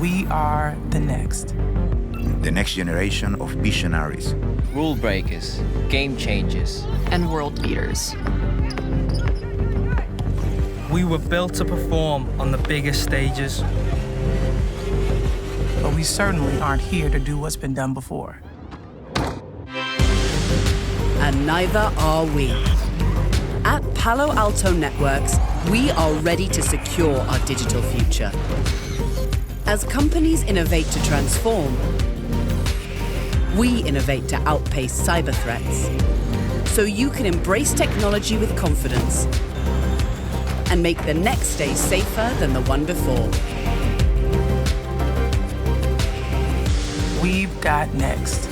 We are the next. The next generation of visionaries. Rule breakers, game changers, and world beaters. We were built to perform on the biggest stages. But we certainly aren't here to do what's been done before. And neither are we. At Palo Alto Networks, we are ready to secure our digital future. As companies innovate to transform, we innovate to outpace cyber threats. So you can embrace technology with confidence and make the next day safer than the one before. We've got next.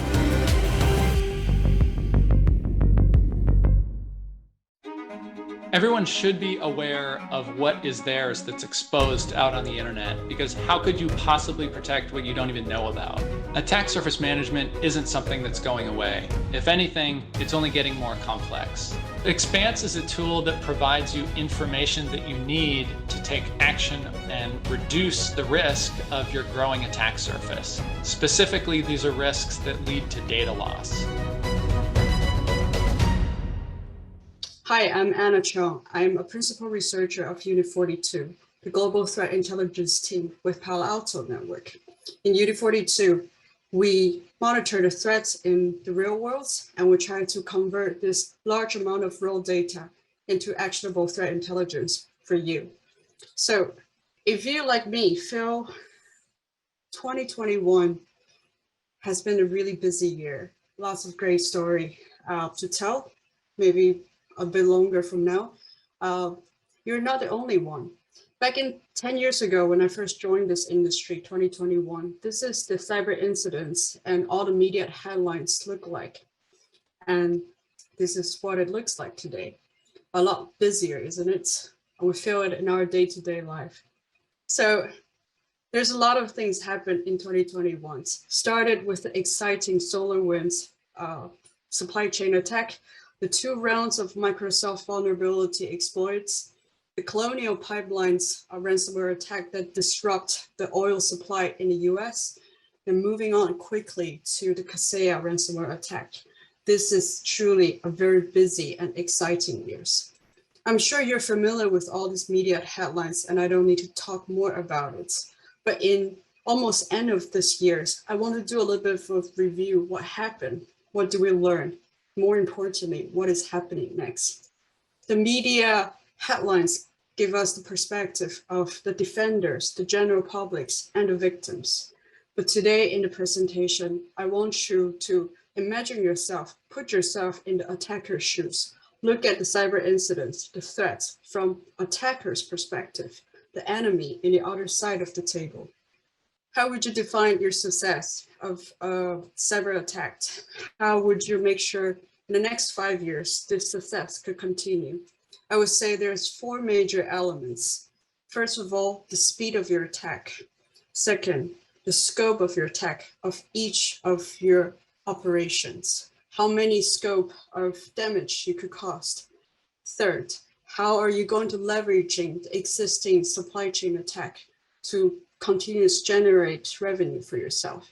Everyone should be aware of what is theirs that's exposed out on the internet, because how could you possibly protect what you don't even know about? Attack surface management isn't something that's going away. If anything, it's only getting more complex. Xpanse is a tool that provides you information that you need to take action and reduce the risk of your growing attack surface. Specifically, these are risks that lead to data loss. Hi, I'm Anna Cho. I'm a principal researcher of Unit 42, the global threat intelligence team with Palo Alto Network. In Unit 42, we monitor the threats in the real world, and we try to convert this large amount of raw data into actionable threat intelligence for you. So if you, like me, feel 2021 has been a really busy year, lots of great story to tell, maybe a bit longer from now, you're not the only one. Back in 10 years ago, when I first joined this industry, 2021, this is the cyber incidents and all the media headlines look like. And this is what it looks like today. A lot busier, isn't it? We feel it in our day-to-day life. So there's a lot of things happened in 2021. Started with the exciting SolarWinds supply chain attack, the 2 rounds of Microsoft vulnerability exploits, the Colonial Pipelines ransomware attack that disrupt the oil supply in the US, and moving on quickly to the Kaseya ransomware attack. This is truly a very busy and exciting years. I'm sure you're familiar with all these media headlines, and I don't need to talk more about it. But in almost end of this year, I want to do a little bit of review. What happened? What do we learn? More importantly, what is happening next? The media headlines give us the perspective of the defenders, the general publics, and the victims. But today in the presentation, I want you to imagine yourself, put yourself in the attacker's shoes, look at the cyber incidents, the threats from attacker's perspective, the enemy in the other side of the table. How would you define your success of a cyber attack? How would you make sure in the next 5 years this success could continue? I would say there's 4 major elements. First of all, the speed of your attack. Second, the scope of your attack of each of your operations. How many scope of damage you could cause. Third, how are you going to leveraging the existing supply chain attack to continuously generate revenue for yourself?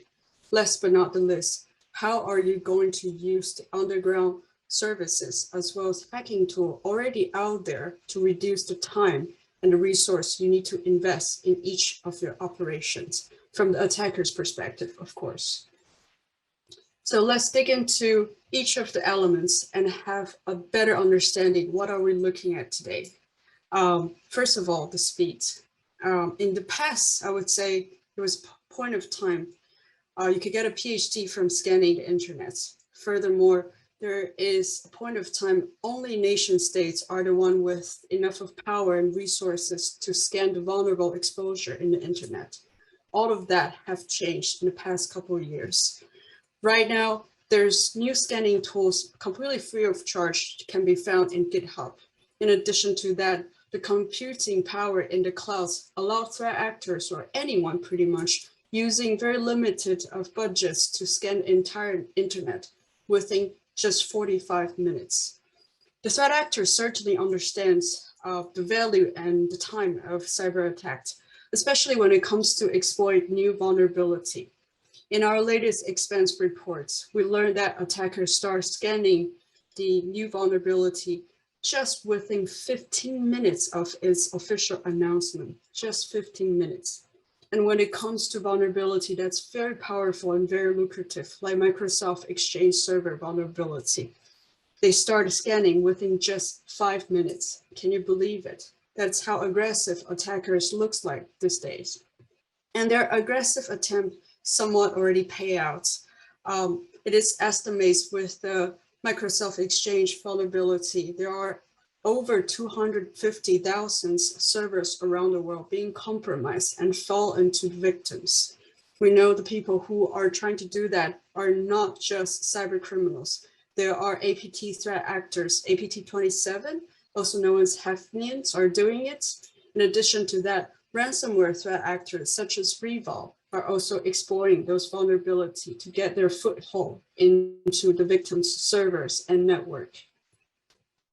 Last but not the least, how are you going to use the underground services as well as hacking tool already out there to reduce the time and the resource you need to invest in each of your operations from the attacker's perspective, of course. So let's dig into each of the elements and have a better understanding. What are we looking at today? First of all, the speed. In the past, I would say there was a point of time. You could get a PhD from scanning the internet. Furthermore, there is a point of time only nation states are the one with enough of power and resources to scan the vulnerable exposure in the internet. All of that have changed in the past couple of years. Right now, there's new scanning tools completely free of charge can be found in GitHub. In addition to that, the computing power in the clouds allow threat actors or anyone pretty much using very limited of budgets to scan the entire internet within just 45 minutes. The threat actor certainly understands the value and the time of cyber attacks. especially when it comes to exploit new vulnerability. In our latest Xpanse reports, we learned that attackers start scanning the new vulnerability just within 15 minutes of its official announcement, just 15 minutes. And when it comes to vulnerability that's very powerful and very lucrative, like Microsoft Exchange Server vulnerability, they start scanning within just 5 minutes. Can you believe it? That's how aggressive attackers looks like these days. And their aggressive attempt somewhat already pay out. It is estimated with the Microsoft Exchange vulnerability, there are over 250,000 servers around the world being compromised and fall into victims. We know the people who are trying to do that are not just cyber criminals. There are APT threat actors, APT27, also known as Hefnians, are doing it. In addition to that, ransomware threat actors such as Revol are also exploiting those vulnerabilities to get their foothold into the victim's servers and network.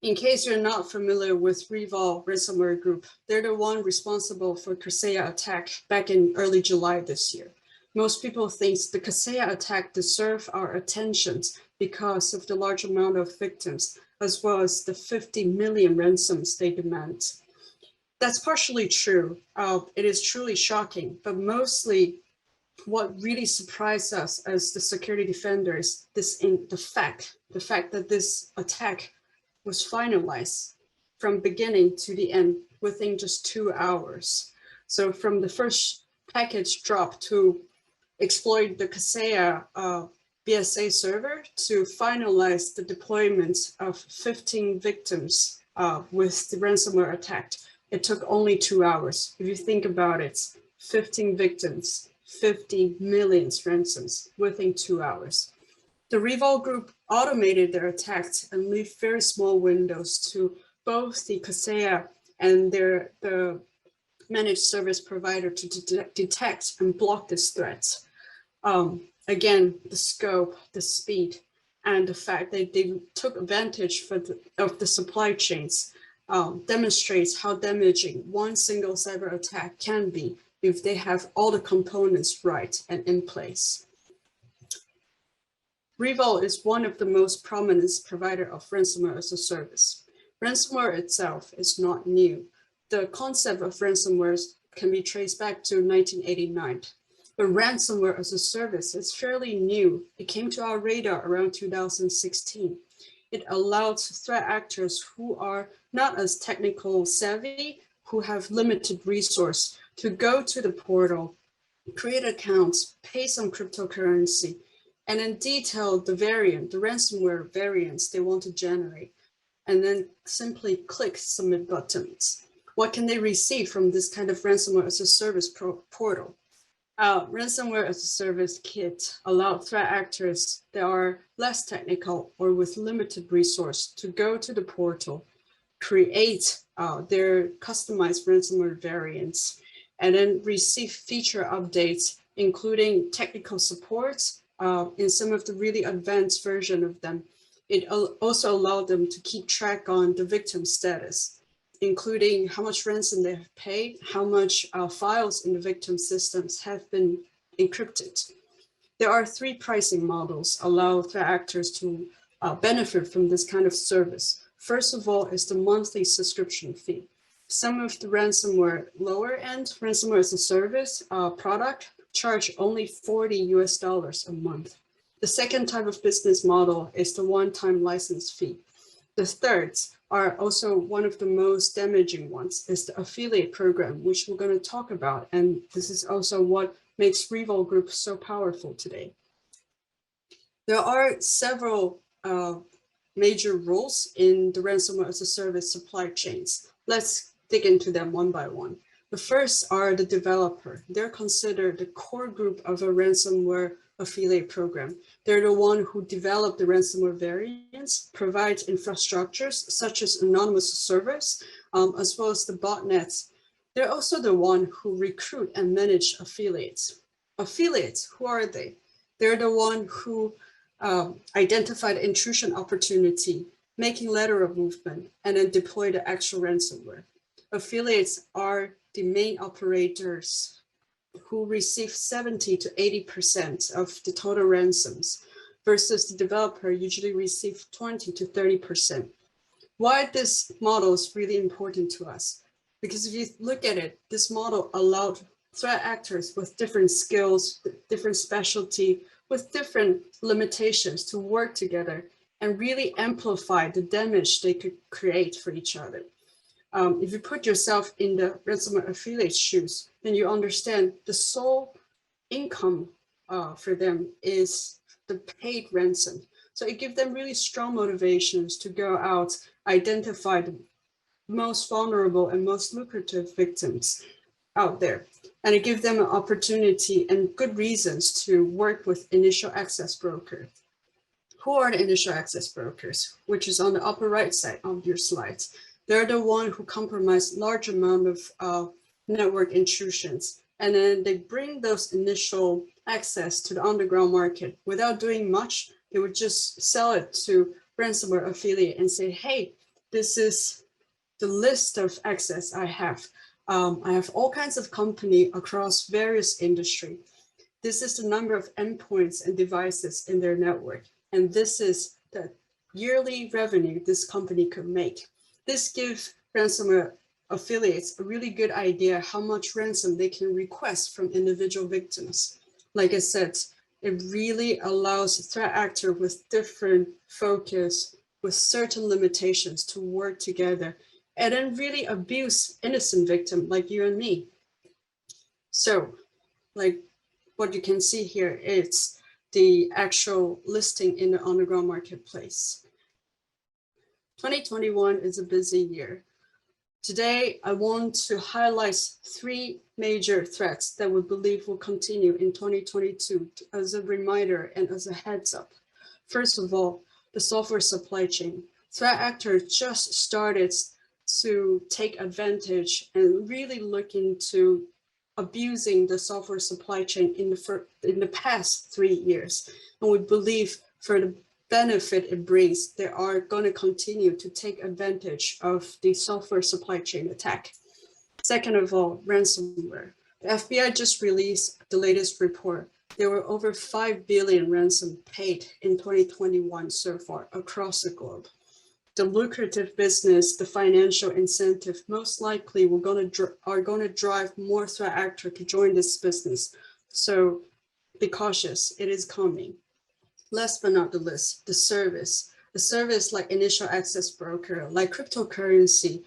In case you're not familiar with Revol ransomware group, they're the one responsible for Kaseya attack back in early July this year. Most people think the Kaseya attack deserves our attention because of the large amount of victims, as well as the 50 million ransoms they demand. That's partially true. It is truly shocking, but mostly what really surprised us as the security defenders, the fact that this attack was finalized from beginning to the end within just 2 hours. So from the first package drop to exploit the Kaseya BSA server to finalize the deployment of 15 victims with the ransomware attack, it took only 2 hours. If you think about it, 15 victims, 50 million ransoms within 2 hours. The Revol group automated their attacks and leave very small windows to both the Kaseya and the managed service provider to detect and block this threat. Again, the scope, the speed, and the fact that they took advantage of the supply chains demonstrates how damaging one single cyber attack can be if they have all the components right and in place. Revol is one of the most prominent provider of ransomware as a service. Ransomware itself is not new. The concept of ransomware can be traced back to 1989. But ransomware as a service is fairly new. It came to our radar around 2016. It allowed threat actors who are not as technical savvy, who have limited resource, to go to the portal, create accounts, pay some cryptocurrency, and then detail the variant, the ransomware variants they want to generate, and then simply click submit buttons. What can they receive from this kind of ransomware as a service portal? Ransomware as a service kit allow threat actors that are less technical or with limited resource to go to the portal, create their customized ransomware variants, and then receive feature updates, including technical supports in some of the really advanced version of them. It also allowed them to keep track on the victim status, including how much ransom they have paid, how much files in the victim systems have been encrypted. There are 3 pricing models allow threat actors to benefit from this kind of service. First of all is the monthly subscription fee. Some of the ransomware lower end ransomware as a service product charge only $40 a month. The second type of business model is the one-time license fee. The third are also one of the most damaging ones is the affiliate program, which we're going to talk about. And this is also what makes Revol Group so powerful today. There are several major roles in the ransomware as a service supply chains. Let's dig into them one by one. The first are the developer. They're considered the core group of a ransomware affiliate program. They're the one who develop the ransomware variants, provide infrastructures such as anonymous servers, as well as the botnets. They're also the one who recruit and manage affiliates. Affiliates, who are they? They're the one who identified intrusion opportunity, making lateral movement, and then deploy the actual ransomware. Affiliates are the main operators who receive 70 to 80% of the total ransoms, versus the developer usually receive 20 to 30%. Why this model is really important to us? Because if you look at it, this model allowed threat actors with different skills, different specialty, with different limitations to work together and really amplify the damage they could create for each other. If you put yourself in the ransomware affiliate's shoes, then you understand the sole income for them is the paid ransom. So it gives them really strong motivations to go out, identify the most vulnerable and most lucrative victims out there. And it gives them an opportunity and good reasons to work with initial access brokers. Who are the initial access brokers? Which is on the upper right side of your slides. They're the one who compromise large amount of network intrusions. And then they bring those initial access to the underground market without doing much. They would just sell it to ransomware affiliate and say, hey, this is the list of access I have. I have all kinds of company across various industry. This is the number of endpoints and devices in their network. And this is the yearly revenue this company could make. This gives ransomware affiliates a really good idea how much ransom they can request from individual victims. Like I said, it really allows a threat actor with different focus, with certain limitations to work together and then really abuse innocent victim like you and me. So like what you can see here is the actual listing in the underground marketplace. 2021 is a busy year. Today, I want to highlight 3 major threats that we believe will continue in 2022 as a reminder and as a heads up. First of all, the software supply chain. Threat actors just started to take advantage and really look into abusing the software supply chain in the past 3 years. And we believe for the benefit it brings, they are going to continue to take advantage of the software supply chain attack. Second of all, ransomware. The FBI just released the latest report. There were over 5 billion ransom paid in 2021 so far across the globe. The lucrative business, the financial incentive, most likely are going to drive more threat actors to join this business. So be cautious, it is coming. Last but not the least, the service. The service like initial access broker, like cryptocurrency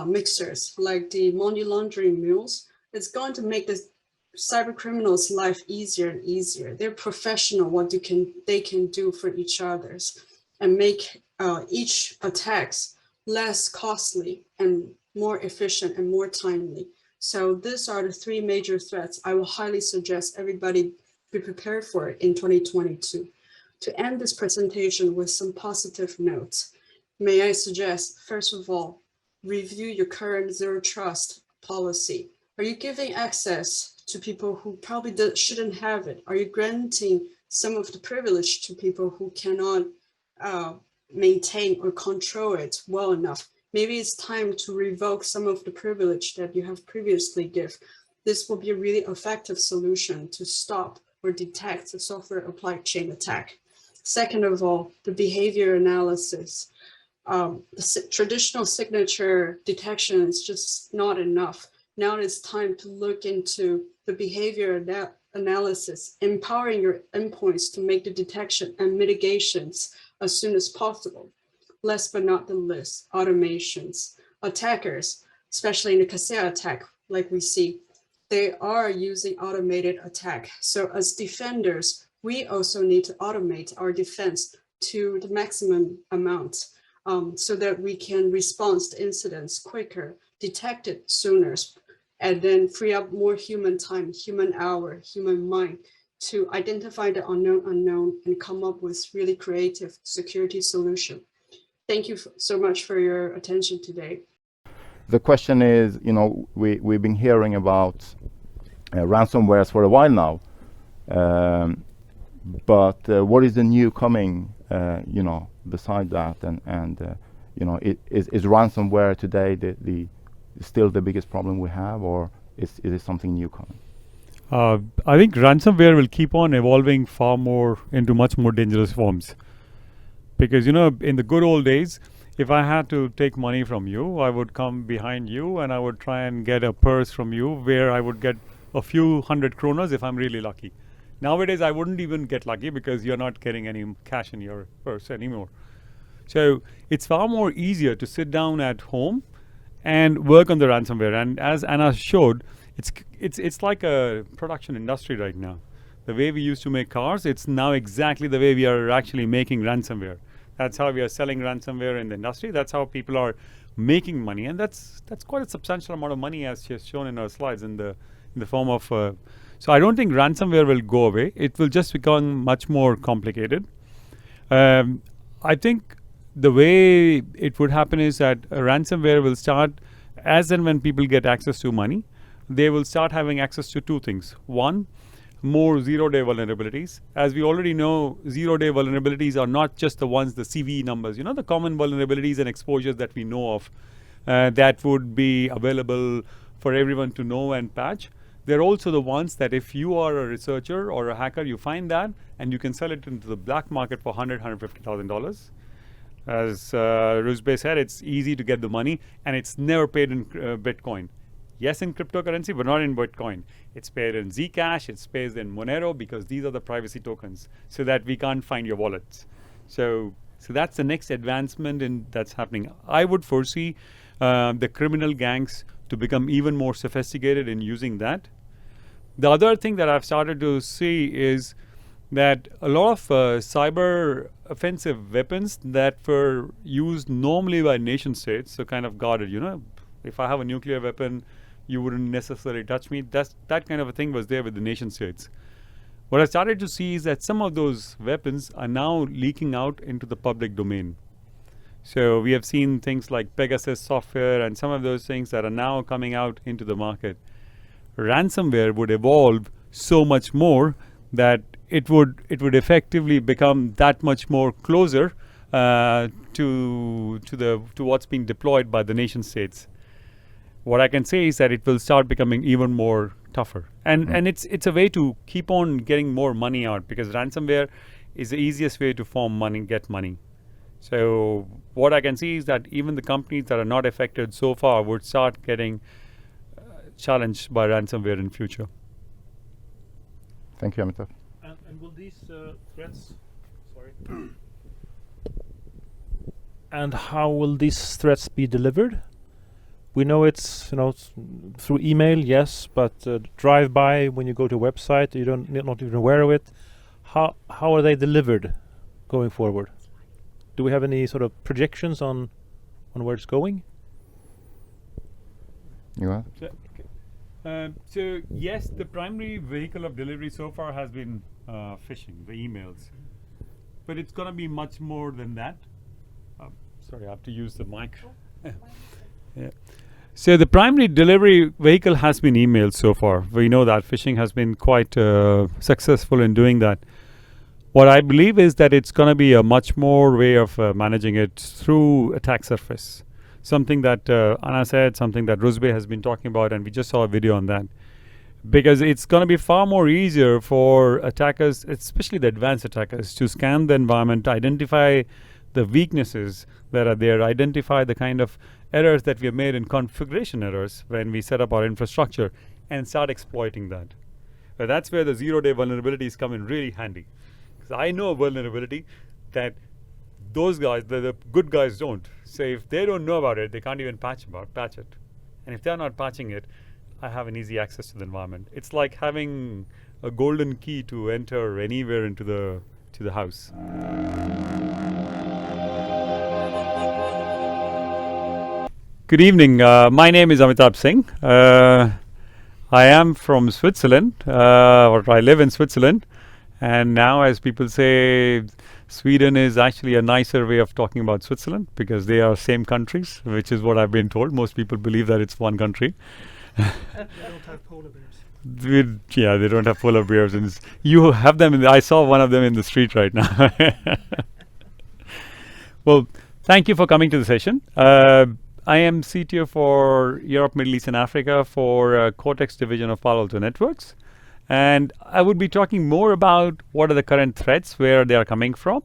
mixers, like the money laundering mules, it's going to make the cyber criminals' life easier and easier. They're professional what they can do for each others and make each attacks less costly and more efficient and more timely. So these are the 3 major threats I will highly suggest everybody be prepared for in 2022. To end this presentation with some positive notes, may I suggest, first of all, review your current zero trust policy. Are you giving access to people who probably shouldn't have it? Are you granting some of the privilege to people who cannot maintain or control it well enough? Maybe it's time to revoke some of the privilege that you have previously given. This will be a really effective solution to stop or detect a software supply chain attack. Second of all, the behavior analysis. The traditional signature detection is just not enough. Now it's time to look into the behavior analysis, empowering your endpoints to make the detection and mitigations as soon as possible. Last but not the least, automations. Attackers, especially in the Kaseya attack, like we see, they are using automated attack. So as defenders, we also need to automate our defense to the maximum amount so that we can respond to incidents quicker, detect it sooner, and then free up more human time, human hour, human mind to identify the unknown and come up with really creative security solution. Thank you so much for your attention today. The question is, we've been hearing about ransomwares for a while now, but what is the new coming, beside that? And is ransomware today the still the biggest problem we have, or is it something new coming? I think ransomware will keep on evolving far more into much more dangerous forms. Because, in the good old days, if I had to take money from you, I would come behind you and I would try and get a purse from you where I would get a few hundred kronas if I'm really lucky. Nowadays, I wouldn't even get lucky because you're not getting any cash in your purse anymore. So it's far more easier to sit down at home and work on the ransomware. And as Anna showed, it's like a production industry right now. The way we used to make cars, it's now exactly the way we are actually making ransomware. That's how we are selling ransomware in the industry. That's how people are making money, and that's quite a substantial amount of money, as she has shown in her slides, in the form of. So I don't think ransomware will go away. It will just become much more complicated. I think the way it would happen is that ransomware will start as and when people get access to money. They will start having access to two things. One, more zero-day vulnerabilities. As we already know, zero-day vulnerabilities are not just the ones, the CVE numbers, the common vulnerabilities and exposures that we know of that would be available for everyone to know and patch. They're also the ones that if you are a researcher or a hacker, you find that and you can sell it into the black market for $150,000. As Rusbe said, it's easy to get the money and it's never paid in Bitcoin. Yes, in cryptocurrency, but not in Bitcoin. It's paid in Zcash, it's paid in Monero, because these are the privacy tokens, so that we can't find your wallets. So that's the next advancement that's happening. I would foresee the criminal gangs to become even more sophisticated in using that. The other thing that I've started to see is that a lot of cyber offensive weapons that were used normally by nation states, so kind of guarded, if I have a nuclear weapon, you wouldn't necessarily touch me. That kind of a thing was there with the nation states. What I started to see is that some of those weapons are now leaking out into the public domain. So we have seen things like Pegasus software and some of those things that are now coming out into the market. Ransomware would evolve so much more that it would effectively become that much more closer to what's being deployed by the nation states. What I can say is that it will start becoming even more tougher, and it's a way to keep on getting more money out, because ransomware is the easiest way to get money. So what I can see is that even the companies that are not affected so far would start getting challenged by ransomware in future. Thank you, Amitabh. And will these threats? Sorry. And how will these threats be delivered? We know it's through email, yes, but drive-by when you go to a website, you're not even aware of it. How are they delivered going forward? Do we have any sort of projections on where it's going? You have? So yes, the primary vehicle of delivery so far has been phishing, the emails, but it's going to be much more than that. Sorry, I have to use the mic. Yeah. So the primary delivery vehicle has been emails so far. We know that phishing has been quite successful in doing that. What I believe is that it's going to be a much more way of managing it through attack surface. Something that Anna said, something that Rusbe has been talking about, and we just saw a video on that. Because it's going to be far more easier for attackers, especially the advanced attackers, to scan the environment, identify the weaknesses that are there, identify the kind of errors that we have made in configuration errors when we set up our infrastructure, and start exploiting that. But that's where the zero-day vulnerabilities come in really handy. Because I know a vulnerability that those guys, the good guys, don't. So if they don't know about it, they can't even patch it. And if they're not patching it, I have an easy access to the environment. It's like having a golden key to enter anywhere into the house. Good evening. My name is Amitabh Singh. I am from Switzerland, or I live in Switzerland. And now, as people say, Sweden is actually a nicer way of talking about Switzerland, because they are same countries, which is what I've been told. Most people believe that it's one country. They don't have polar bears. Yeah, they don't have polar bears. And you have them. I saw one of them in the street right now. Well, thank you for coming to the session. I am CTO for Europe, Middle East, and Africa for Cortex division of Palo Alto Networks. And I would be talking more about what are the current threats, where they are coming from.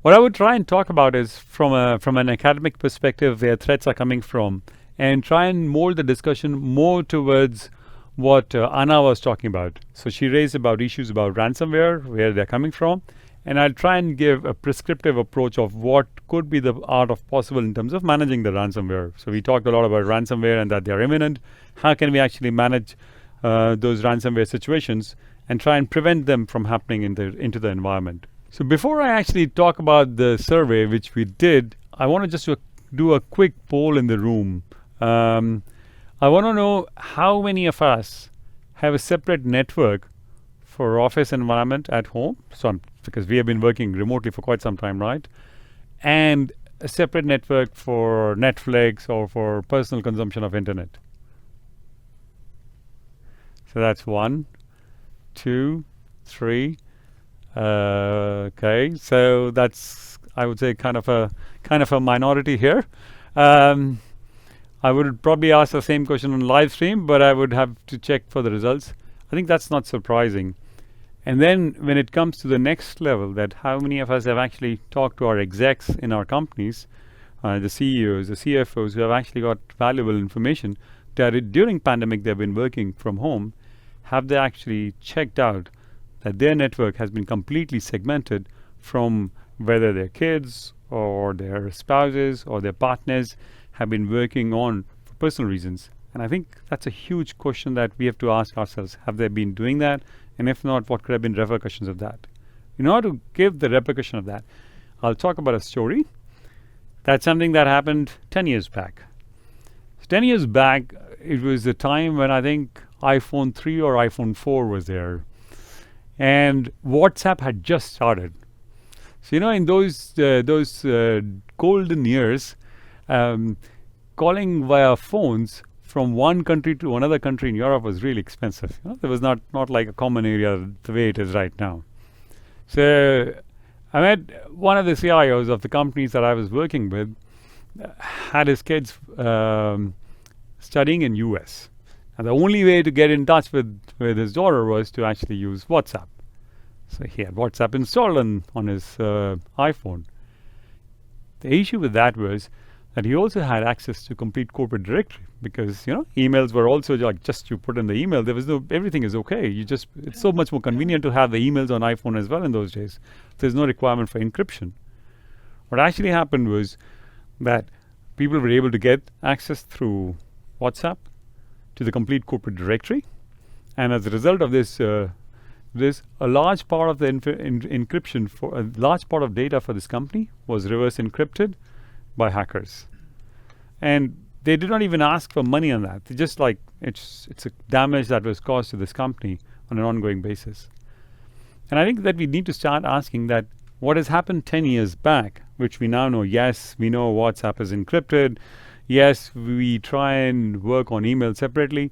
What I would try and talk about is from an academic perspective, where threats are coming from, and try and mold the discussion more towards what Anna was talking about. So she raised about issues about ransomware, where they're coming from, and I'll try and give a prescriptive approach of what could be the art of possible in terms of managing the ransomware. So we talked a lot about ransomware and that they're imminent. How can we actually manage those ransomware situations and try and prevent them from happening into the environment? So before I actually talk about the survey, which we did, I want to just do a quick poll in the room. I want to know how many of us have a separate network for office environment at home. So because we have been working remotely for quite some time, right? And a separate network for Netflix or for personal consumption of internet. So that's 1, 2, 3. Okay, so that's, I would say, kind of a minority here. I would probably ask the same question on live stream, but I would have to check for the results. I think that's not surprising. And then when it comes to the next level, that how many of us have actually talked to our execs in our companies, the CEOs, the CFOs who have actually got valuable information that during pandemic they've been working from home, have they actually checked out that their network has been completely segmented from whether their kids or their spouses or their partners have been working on for personal reasons? And I think that's a huge question that we have to ask ourselves. Have they been doing that? And if not, what could have been repercussions of that? In order to give the repercussion of that, I'll talk about a story. That's something that happened 10 years back. So 10 years back, it was the time when I think iPhone 3 or iPhone 4 was there. And WhatsApp had just started. So, in those golden years, calling via phones from one country to another country in Europe was really expensive. There was not like a common area the way it is right now. So I met one of the CIOs of the companies that I was working with, had his kids studying in US. And the only way to get in touch with his daughter was to actually use WhatsApp. So he had WhatsApp installed on his iPhone. The issue with that was that he also had access to complete corporate directory, because emails were also like just you put in the email. There was everything is okay. It's so much more convenient to have the emails on iPhone as well in those days. There's no requirement for encryption. What actually happened was that people were able to get access through WhatsApp to the complete corporate directory, and as a result of this, a large part of the encryption for a large part of data for this company was reverse encrypted by hackers, and they did not even ask for money on that. They just it's a damage that was caused to this company on an ongoing basis. And I think that we need to start asking that what has happened 10 years back, which we now know. Yes, we know WhatsApp is encrypted. Yes, we try and work on email separately,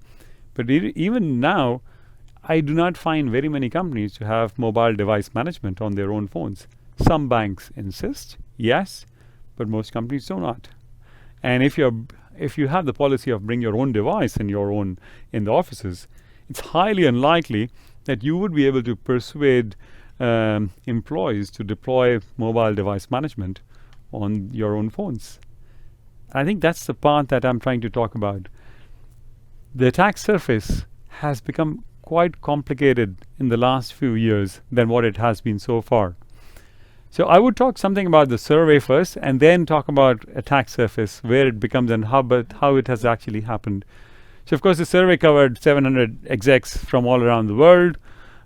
but even now, I do not find very many companies to have mobile device management on their own phones. Some banks insist, yes, but most companies do not. And if you have the policy of bring your own device in the offices, it's highly unlikely that you would be able to persuade employees to deploy mobile device management on your own phones. I think that's the part that I'm trying to talk about. The attack surface has become quite complicated in the last few years than what it has been so far. So I would talk something about the survey first, and then talk about attack surface, where it becomes and how it has actually happened. So of course the survey covered 700 execs from all around the world,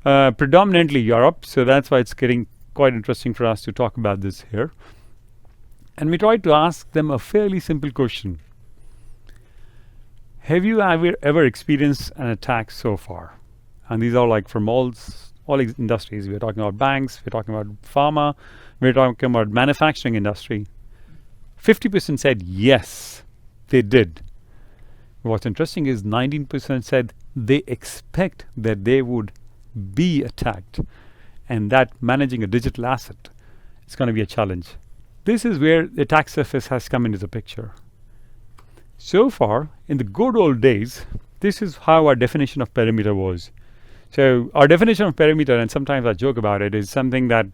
predominantly Europe. So that's why it's getting quite interesting for us to talk about this here. And we tried to ask them a fairly simple question. Have you ever experienced an attack so far? And these are from all industries. We're talking about banks, we're talking about pharma, we're talking about manufacturing industry. 50% said yes, they did. What's interesting is 19% said they expect that they would be attacked, and that managing a digital asset is going to be a challenge. This is where the attack surface has come into the picture. So far, in the good old days, this is how our definition of perimeter was. So our definition of perimeter, and sometimes I joke about it, is something that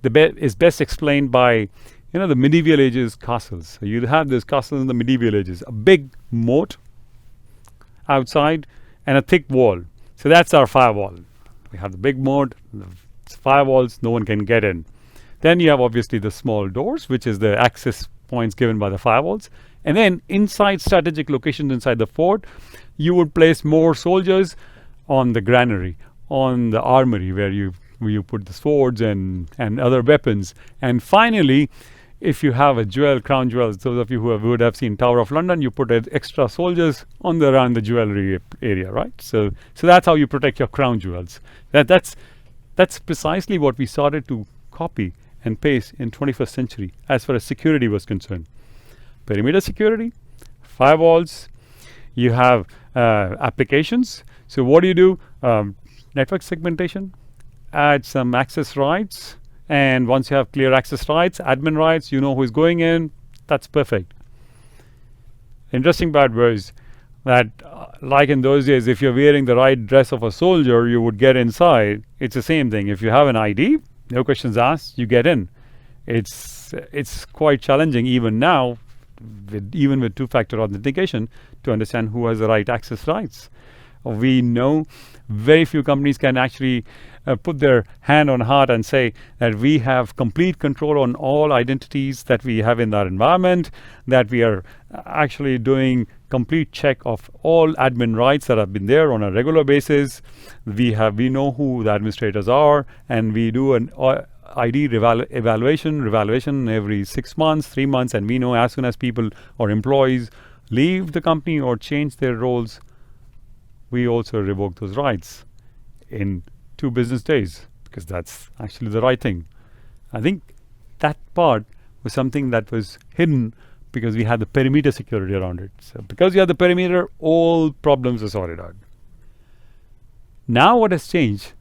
is best explained by, the medieval ages castles. So you have these castles in the medieval ages, a big moat outside and a thick wall. So that's our firewall. We have the big moat, the firewalls, no one can get in. Then you have obviously the small doors, which is the access points given by the firewalls. And then inside strategic locations inside the fort, you would place more soldiers on the granary, on the armory where you put the swords and other weapons. And finally, if you have a crown jewels, those of you who would have seen Tower of London, you put extra soldiers around the jewelry area, right? So that's how you protect your crown jewels. That's precisely what we started to copy and paste in 21st century as far as security was concerned. Perimeter security, firewalls, you have applications. So what do? Network segmentation, add some access rights, and once you have clear access rights, admin rights, you know who is going in, that's perfect. Interesting part was that like in those days, if you're wearing the right dress of a soldier, you would get inside. It's the same thing. If you have an ID, no questions asked, you get in. It's quite challenging even now, even with two-factor authentication, to understand who has the right access rights. We know very few companies can actually put their hand on heart and say that we have complete control on all identities that we have in our environment, that we are actually doing complete check of all admin rights that have been there on a regular basis. We know who the administrators are, and we do an ID evaluation every 6 months, 3 months, and we know as soon as people or employees leave the company or change their roles, we also revoke those rights in 2 business days, because that's actually the right thing. I think that part was something that was hidden because we had the perimeter security around it. So because you have the perimeter, all problems are sorted out. Now what has changed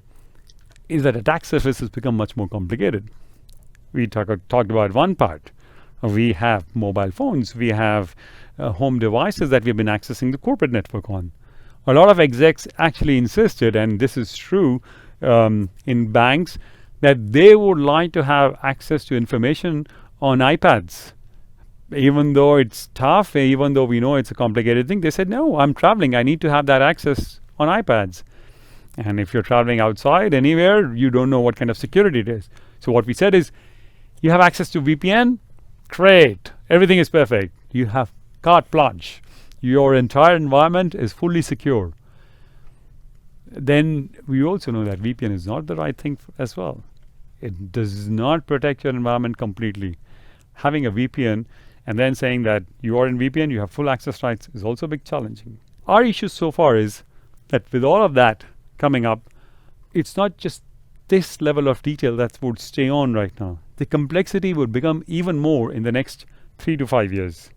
is that attack surface has become much more complicated. We talked about one part. We have mobile phones. We have home devices that we've been accessing the corporate network on. A lot of execs actually insisted, and this is true in banks, that they would like to have access to information on iPads. Even though it's tough, even though we know it's a complicated thing, they said, no, I'm traveling. I need to have that access on iPads. And if you're traveling outside anywhere, you don't know what kind of security it is. So what we said is, you have access to VPN? Great. Everything is perfect. You have carte blanche. Your entire environment is fully secure. Then we also know that VPN is not the right thing as well. It does not protect your environment completely. Having a VPN and then saying that you are in VPN, you have full access rights, is also a big challenging. Our issue so far is that with all of that coming up, it's not just this level of detail that would stay on right now. The complexity would become even more in the next 3 to 5 years.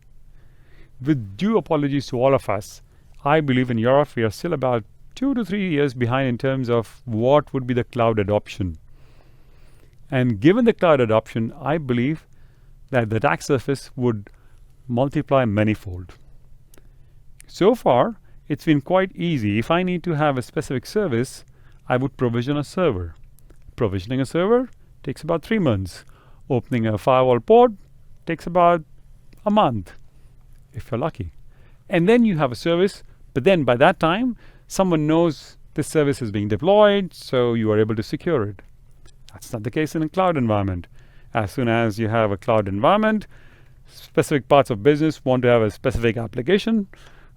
With due apologies to all of us, I believe in Europe we are still about 2 to 3 years behind in terms of what would be the cloud adoption. And given the cloud adoption, I believe that the attack surface would multiply manifold. So far, it's been quite easy. If I need to have a specific service, I would provision a server. Provisioning a server takes about 3 months. Opening a firewall port takes about a month, if you're lucky. And then you have a service, but then by that time, someone knows this service is being deployed, so you are able to secure it. That's not the case in a cloud environment. As soon as you have a cloud environment, specific parts of business want to have a specific application.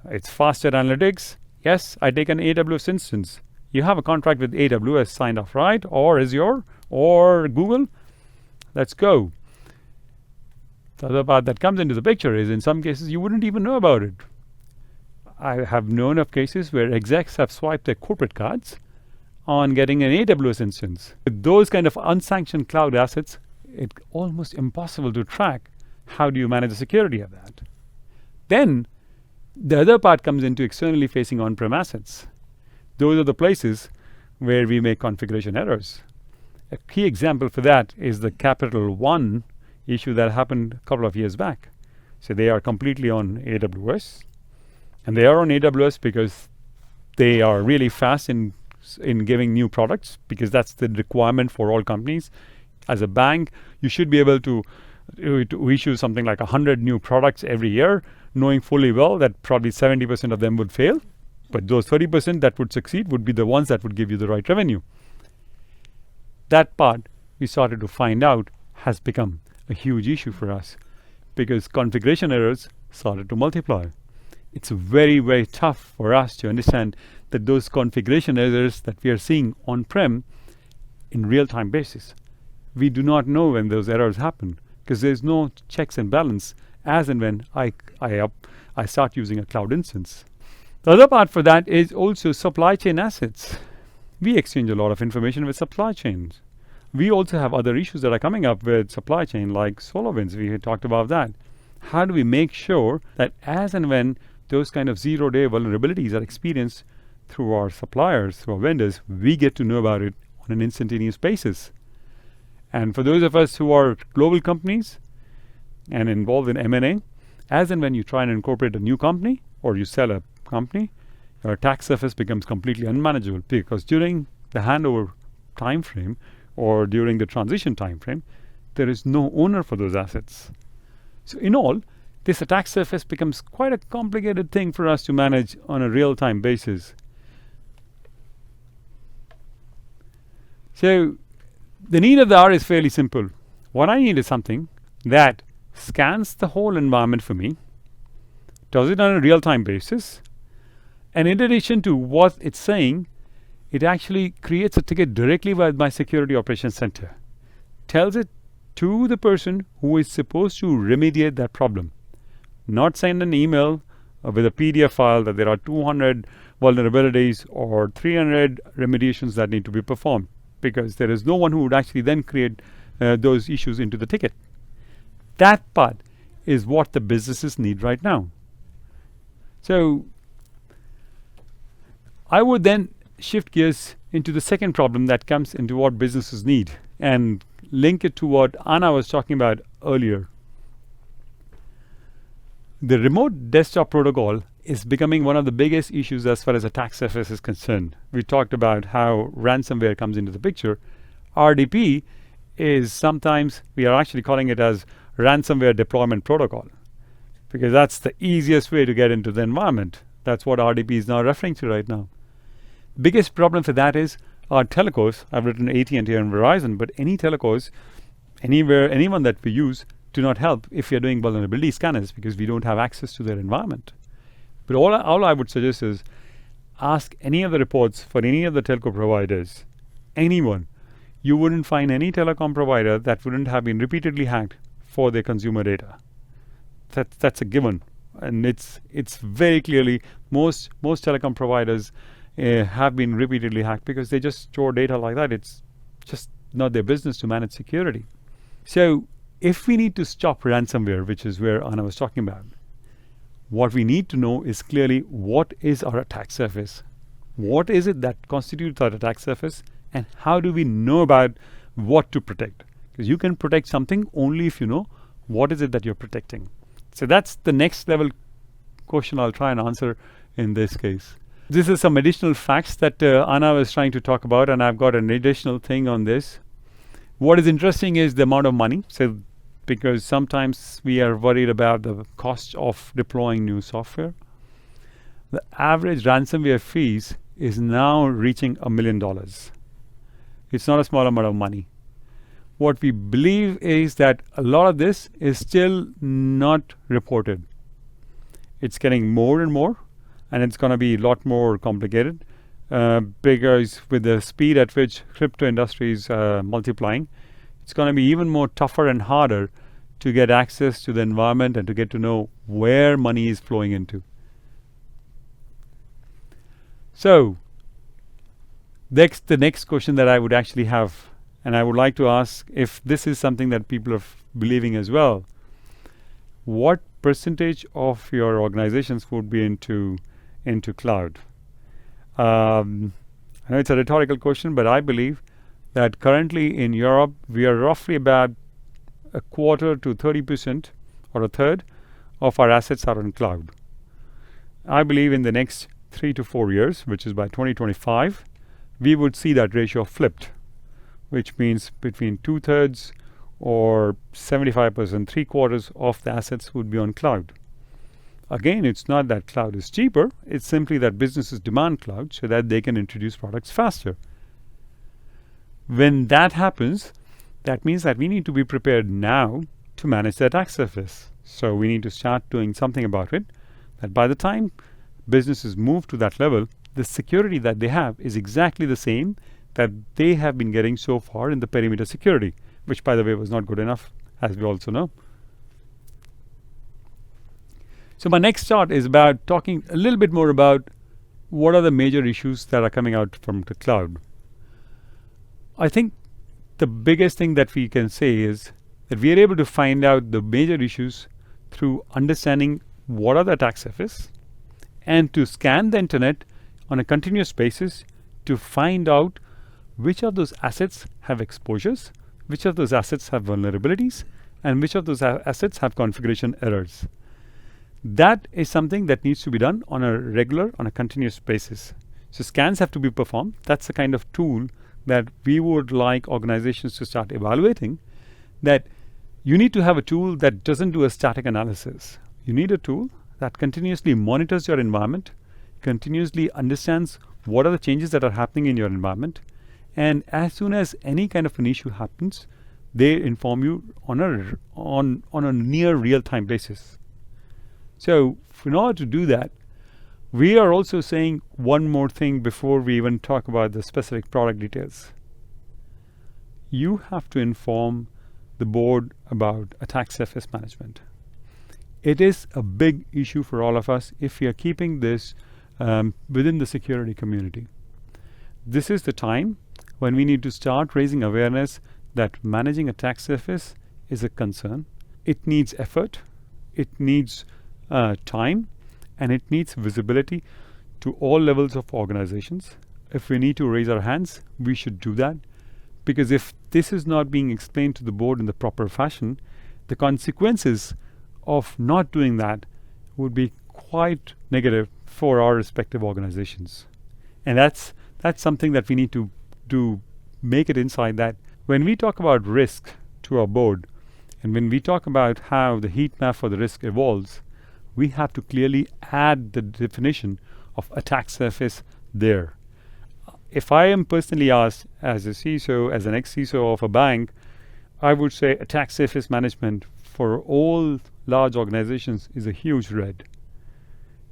It's faster analytics. Yes, I take an AWS instance. You have a contract with AWS signed off, right? Or Azure or Google. Let's go. The other part that comes into the picture is in some cases you wouldn't even know about it. I have known of cases where execs have swiped their corporate cards on getting an AWS instance. With those kind of unsanctioned cloud assets, it's almost impossible to track. How do you manage the security of that? Then the other part comes into externally facing on-prem assets. Those are the places where we make configuration errors. A key example for that is the Capital One issue that happened a couple of years back. So they are completely on AWS. And they are on AWS because they are really fast in giving new products, because that's the requirement for all companies. As a bank, you should be able to issue something like 100 new products every year, knowing fully well that probably 70% of them would fail. But those 30% that would succeed would be the ones that would give you the right revenue. That part, we started to find out, has become a huge issue for us, because configuration errors started to multiply. It's very, very tough for us to understand that those configuration errors that we are seeing on-prem in real-time basis, we do not know when those errors happen, because there's no checks and balance as and when I start using a cloud instance. The other part for that is also supply chain assets. We exchange a lot of information with supply chains. We also have other issues that are coming up with supply chain, like SolarWinds. We had talked about that. How do we make sure that as and when those kind of zero-day vulnerabilities are experienced through our suppliers, through our vendors, we get to know about it on an instantaneous basis? And for those of us who are global companies and involved in M&A, as and when you try and incorporate a new company or you sell a company, your attack surface becomes completely unmanageable, because during the handover time frame or during the transition time frame, there is no owner for those assets. So in all, this attack surface becomes quite a complicated thing for us to manage on a real-time basis. So the need of the hour is fairly simple. What I need is something that scans the whole environment for me, does it on a real-time basis, and in addition to what it's saying, it actually creates a ticket directly with my security operations center, tells it to the person who is supposed to remediate that problem, not send an email with a PDF file that there are 200 vulnerabilities or 300 remediations that need to be performed, because there is no one who would actually then create those issues into the ticket. That part is what the businesses need right now. So I would then shift gears into the second problem that comes into what businesses need, and link it to what Anna was talking about earlier. The remote desktop protocol is becoming one of the biggest issues as far as attack surface is concerned. We talked about how ransomware comes into the picture. RDP is sometimes, we are actually calling it as ransomware deployment protocol, because that's the easiest way to get into the environment. That's what RDP is now referring to right now. Biggest problem for that is our telcos. I've written AT&T and Verizon, but any telcos, anywhere, anyone that we use, do not help if you're doing vulnerability scanners, because we don't have access to their environment. But all I would suggest is ask any of the reports for any of the telco providers, anyone. You wouldn't find any telecom provider that wouldn't have been repeatedly hacked for their consumer data. That's a given, and it's very clearly most telecom providers have been repeatedly hacked because they just store data like that. It's just not their business to manage security. So if we need to stop ransomware, which is where Anna was talking about, what we need to know is clearly what is our attack surface, what is it that constitutes our attack surface, and how do we know about what to protect? Because you can protect something only if you know what is it that you're protecting. So that's the next level question I'll try and answer in this case. This is some additional facts that Anna was trying to talk about, and I've got an additional thing on this. What is interesting is the amount of money. So because sometimes we are worried about the cost of deploying new software. The average ransomware fees is now reaching $1 million. It's not a small amount of money. What we believe is that a lot of this is still not reported. It's getting more and more, and it's going to be a lot more complicated because with the speed at which crypto industry is multiplying, it's going to be even more tougher and harder to get access to the environment and to get to know where money is flowing into. So the next question that I would actually have, and I would like to ask if this is something that people are believing as well, what percentage of your organizations would be into cloud? I know it's a rhetorical question, but I believe that currently in Europe we are roughly about a quarter to 30% or a third of our assets are on cloud. I believe in the next 3 to 4 years, which is by 2025, we would see that ratio flipped, which means between 2/3 or 75%, 3/4 of the assets would be on cloud. Again, it's not that cloud is cheaper, it's simply that businesses demand cloud so that they can introduce products faster. When that happens, that means that we need to be prepared now to manage the attack surface. So we need to start doing something about it, that by the time businesses move to that level, the security that they have is exactly the same that they have been getting so far in the perimeter security, which by the way was not good enough, as we also know. So my next chart is about talking a little bit more about what are the major issues that are coming out from the cloud. I think the biggest thing that we can say is that we are able to find out the major issues through understanding what are the attack surface and to scan the internet on a continuous basis to find out which of those assets have exposures, which of those assets have vulnerabilities, and which of those assets have configuration errors. That is something that needs to be done on a continuous basis. So scans have to be performed. That's the kind of tool that we would like organizations to start evaluating, that you need to have a tool that doesn't do a static analysis. You need a tool that continuously monitors your environment, continuously understands what are the changes that are happening in your environment, and as soon as any kind of an issue happens, they inform you on a near real-time basis. So in order to do that, we are also saying one more thing before we even talk about the specific product details. You have to inform the board about attack surface management. It is a big issue for all of us if we are keeping this within the security community. This is the time when we need to start raising awareness that managing attack surface is a concern. It needs effort, it needs time, and it needs visibility to all levels of organizations. If we need to raise our hands, we should do that, because if this is not being explained to the board in the proper fashion, the consequences of not doing that would be quite negative for our respective organizations. And that's something that we need to make it inside, that when we talk about risk to our board, and when we talk about how the heat map for the risk evolves, we have to clearly add the definition of attack surface there. If I am personally asked as a CISO, as an ex-CISO of a bank, I would say attack surface management for all large organizations is a huge red.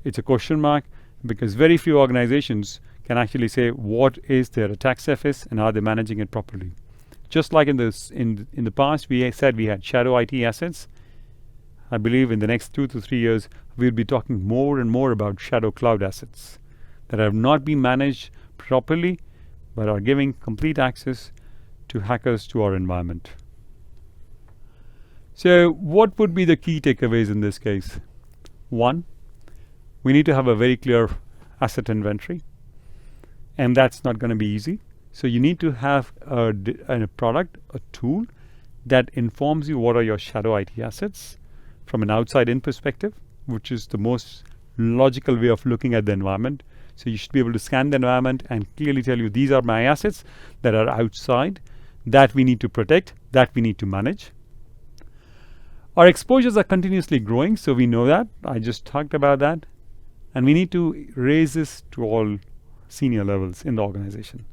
It's a question mark, because very few organizations can actually say what is their attack surface and are they managing it properly. Just like in the past we said we had shadow IT assets, I believe in the next 2 to 3 years we'll be talking more and more about shadow cloud assets that have not been managed properly but are giving complete access to hackers to our environment. So what would be the key takeaways in this case? 1, we need to have a very clear asset inventory, and that's not going to be easy. So you need to have a product, a tool that informs you what are your shadow IT assets from an outside-in perspective, which is the most logical way of looking at the environment. So you should be able to scan the environment and clearly tell you these are my assets that are outside, that we need to protect, that we need to manage. Our exposures are continuously growing, so we know that. I just talked about that. And we need to raise this to all senior levels in the organization.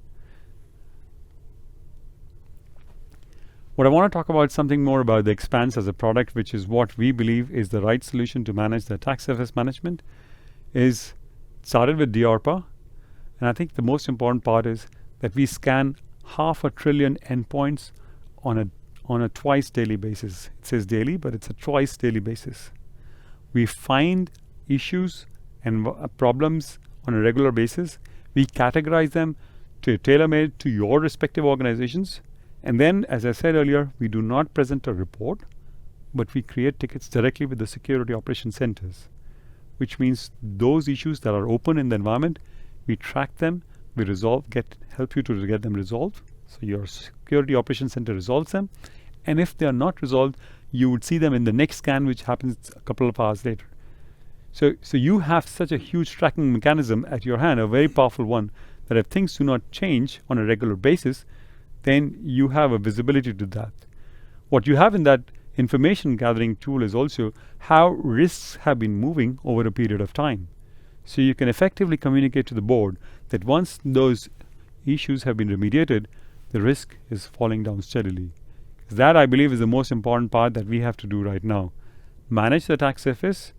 What I want to talk about is something more about the Xpanse as a product, which is what we believe is the right solution to manage the attack surface management. Is started with DARPA, and I think the most important part is that we scan 500 billion endpoints on a twice daily basis. It says daily, but it's a twice daily basis. We find issues and problems on a regular basis. We categorize them to tailor-made to your respective organizations. And then, as I said earlier, we do not present a report, but we create tickets directly with the security operations centers, which means those issues that are open in the environment, we track them, we help you to get them resolved. So your security operations center resolves them. And if they are not resolved, you would see them in the next scan, which happens a couple of hours later. So you have such a huge tracking mechanism at your hand, a very powerful one, that if things do not change on a regular basis, then you have a visibility to that. What you have in that information gathering tool is also how risks have been moving over a period of time. So you can effectively communicate to the board that once those issues have been remediated, the risk is falling down steadily. That, I believe, is the most important part that we have to do right now. Manage the attack surface,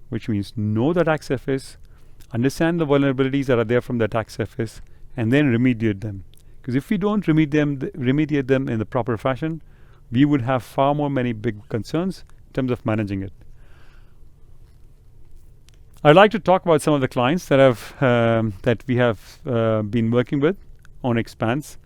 which means know the attack surface, understand the vulnerabilities that are there from the attack surface, and then remediate them. Because if we don't remediate them in the proper fashion, we would have far more many big concerns in terms of managing it. I'd like to talk about some of the clients that we have been working with on Xpanse.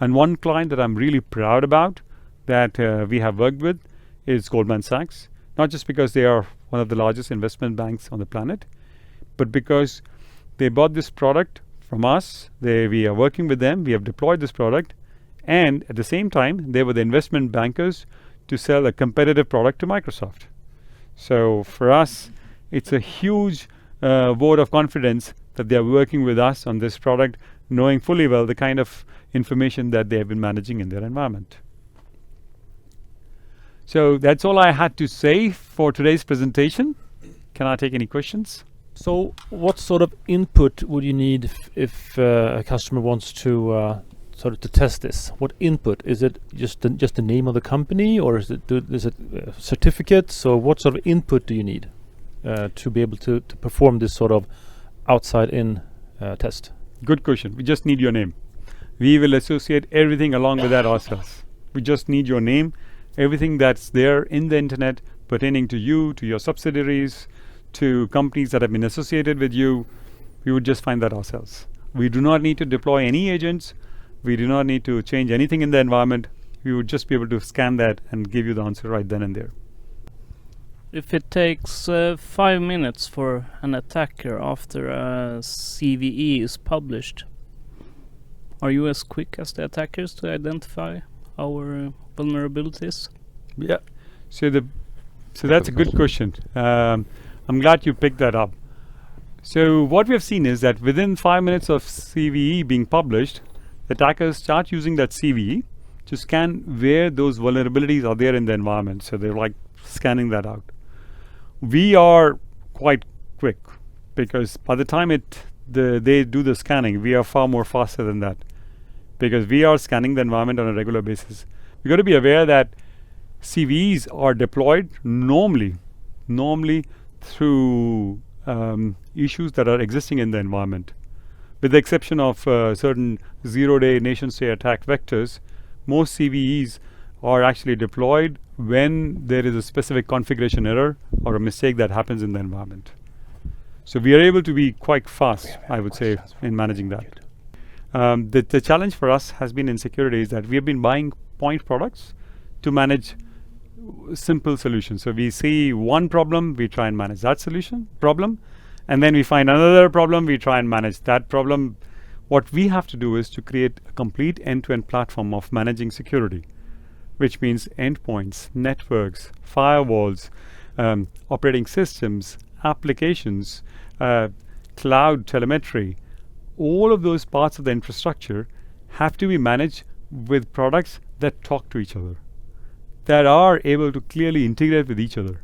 And one client that I'm really proud about that we have worked with is Goldman Sachs. Not just because they are one of the largest investment banks on the planet, but because they bought this product from us. We are working with them. We have deployed this product. And at the same time, they were the investment bankers to sell a competitive product to Microsoft. So for us, it's a huge vote of confidence that they are working with us on this product, knowing fully well the kind of information that they have been managing in their environment. So that's all I had to say for today's presentation. Can I take any questions? So what sort of input would you need if a customer wants to sort of to test this? What input? Is it just the name of the company, or is it certificates? So what sort of input do you need to be able to perform this sort of outside-in test? Good question. We just need your name. We will associate everything along with that ourselves. We just need your name, everything that's there in the internet pertaining to you, to your subsidiaries, to companies that have been associated with you. We would just find that ourselves. We do not need to deploy any agents. We do not need to change anything in the environment. We would just be able to scan that and give you the answer right then and there. If it takes 5 minutes for an attacker after a CVE is published, are you as quick as the attackers to identify our vulnerabilities? Yeah. So that's a good question. I'm glad you picked that up. So what we have seen is that within 5 minutes of CVE being published, the attackers start using that CVE to scan where those vulnerabilities are there in the environment. So they're like scanning that out. We are quite quick because by the time they do the scanning, we are far more faster than that because we are scanning the environment on a regular basis. We've got to be aware that CVEs are deployed normally through issues that are existing in the environment. With the exception of certain zero-day nation-state attack vectors, most CVEs are actually deployed when there is a specific configuration error or a mistake that happens in the environment. So we are able to be quite fast, I would say, in managing that. The challenge for us has been in security is that we have been buying point products to manage simple solutions. So we see one problem, we try and manage that problem, and then we find another problem, we try and manage that problem. What we have to do is to create a complete end-to-end platform of managing security, which means endpoints, networks, firewalls, operating systems, applications, cloud telemetry. All of those parts of the infrastructure have to be managed with products that talk to each other, that are able to clearly integrate with each other.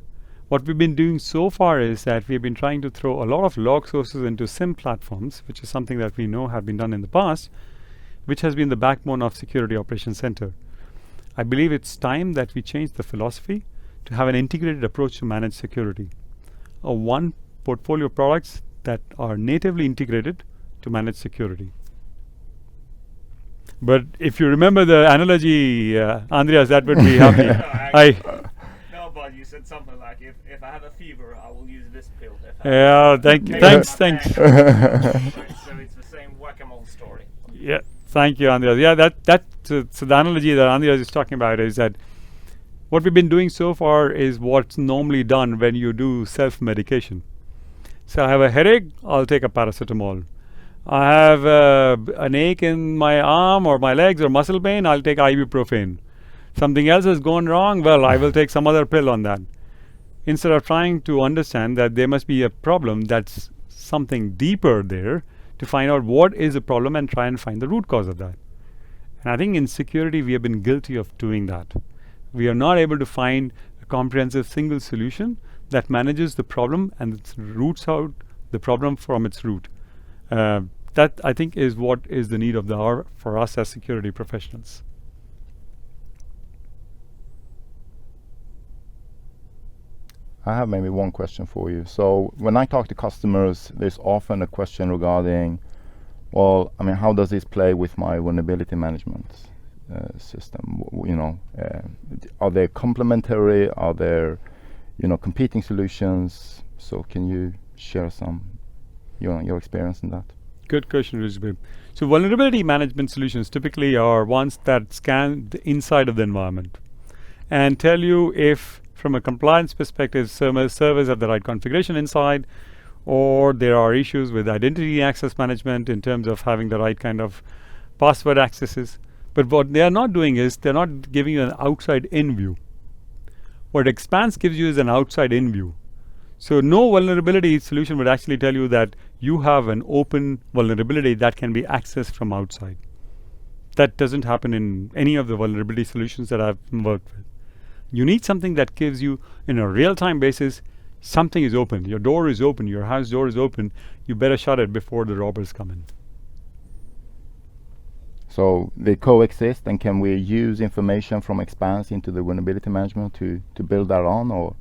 What we've been doing so far is that we've been trying to throw a lot of log sources into SIM platforms, which is something that we know have been done in the past, which has been the backbone of Security Operations Center. I believe it's time that we change the philosophy to have an integrated approach to manage security. One portfolio of products that are natively integrated to manage security. But if you remember the analogy, Andreas, that would be happy. No, but you said something like, if I have a fever, I will use this pill. Yeah, thanks. So it's the same whack-a-mole story. Yeah, thank you, Andreas. Yeah, so the analogy that Andreas is talking about is that what we've been doing so far is what's normally done when you do self-medication. So I have a headache, I'll take a paracetamol. I have an ache in my arm or my legs or muscle pain, I'll take ibuprofen. Something else has gone wrong, well, I will take some other pill on that. instead of trying to understand that there must be a problem that's something deeper there, to find out what is the problem and try and find the root cause of that. And I think in security we have been guilty of doing that. We are not able to find a comprehensive single solution that manages the problem and roots out the problem from its root. That I think is what is the need of the hour for us as security professionals. I have maybe one question for you. So when I talk to customers, there's often a question regarding, well, I mean, how does this play with my vulnerability management system? Are they complementary? Are there, competing solutions? So can you share some, your experience in that? Good question, Rizvi. So vulnerability management solutions typically are ones that scan the inside of the environment and tell you if, from a compliance perspective, servers have the right configuration inside, or there are issues with identity access management in terms of having the right kind of password accesses. But what they are not doing is they're not giving you an outside-in view. What Xpanse gives you is an outside-in view. So no vulnerability solution would actually tell you that you have an open vulnerability that can be accessed from outside. That doesn't happen in any of the vulnerability solutions that I've worked with. You need something that gives you, in a real-time basis, something is open. Your door is open. Your house door is open. You better shut it before the robbers come in. So they coexist, and can we use information from Xpanse into the vulnerability management to build that on, or?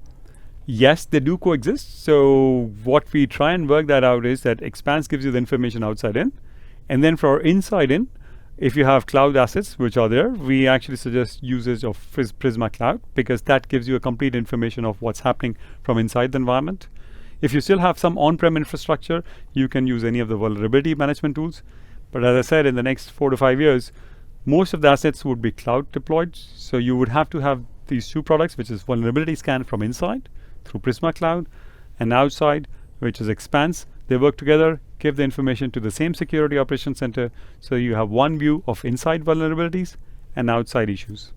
Yes, they do coexist. So what we try and work that out is that Xpanse gives you the information outside in, and then for inside in, if you have cloud assets which are there, we actually suggest usage of Prisma Cloud, because that gives you a complete information of what's happening from inside the environment. If you still have some on-prem infrastructure, you can use any of the vulnerability management tools. But as I said, in the next 4 to 5 years, most of the assets would be cloud deployed. So you would have to have these two products, which is vulnerability scan from inside through Prisma Cloud, and outside, which is Xpanse. They work together, give the information to the same security operations center, so you have one view of inside vulnerabilities and outside issues.